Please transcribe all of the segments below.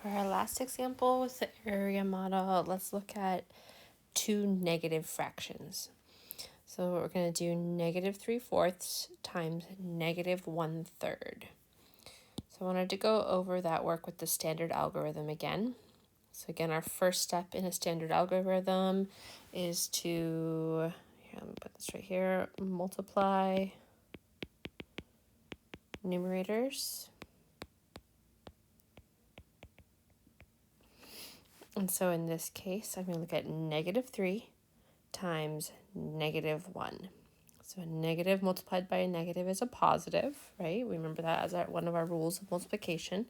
For our last example with the area model, let's look at two negative fractions. So we're going to do -3/4 times -1/3. So I wanted to go over that work with the standard algorithm again. So again, our first step in a standard algorithm is to, here, let me put this right here, multiply numerators. And so in this case, I'm going to look at -3 times -1. So a negative multiplied by a negative is a positive, right? We remember that as one of our rules of multiplication.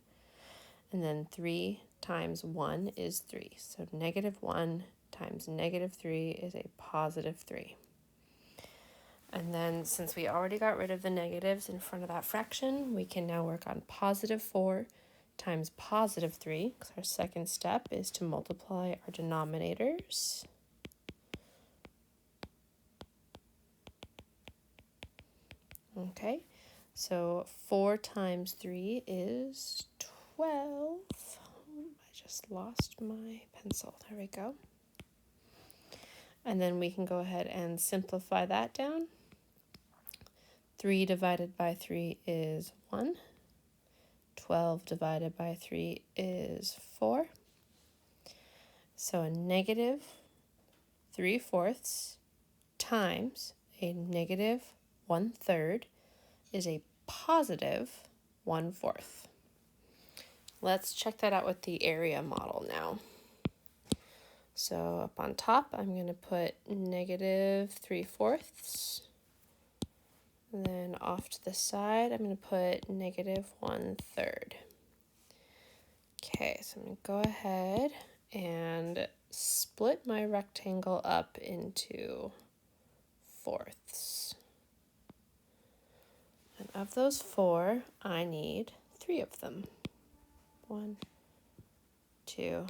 And then 3 times 1 is 3. So -1 times -3 is a +3. And then since we already got rid of the negatives in front of that fraction, we can now work on +4 times +3, because our second step is to multiply our denominators. Okay, so 4 times 3 is 12. I just lost my pencil. There we go. And then we can go ahead and simplify that down. 3 divided by 3 is 1. 12 divided by 3 is 4. So a -3/4 times a -1/3 is a +1/4. Let's check that out with the area model now. So up on top, I'm going to put -3/4. And then off to the side, I'm going to put -1/3. Okay, so I'm going to go ahead and split my rectangle up into fourths. And of those 4, I need 3 of them. 1, 2,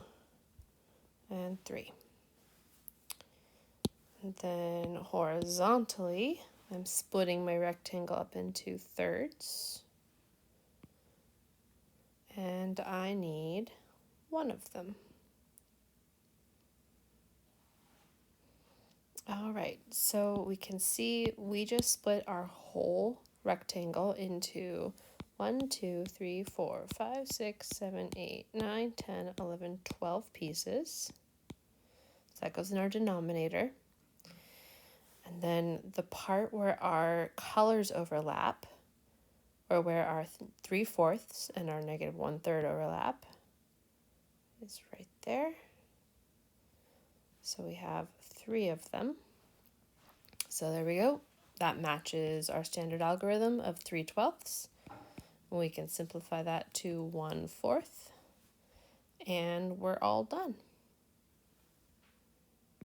and 3. And then horizontally, I'm splitting my rectangle up into thirds. And I need 1 of them. All right, so we can see we just split our whole rectangle into 1, 2, 3, 4, 5, 6, 7, 8, 9, 10, 11, 12 pieces. So that goes in our denominator. And then the part where our colors overlap, or where our 3/4 and our -1/3 overlap, is right there. So we have 3 of them. So there we go. That matches our standard algorithm of 3/12. We can simplify that to 1/4, and we're all done.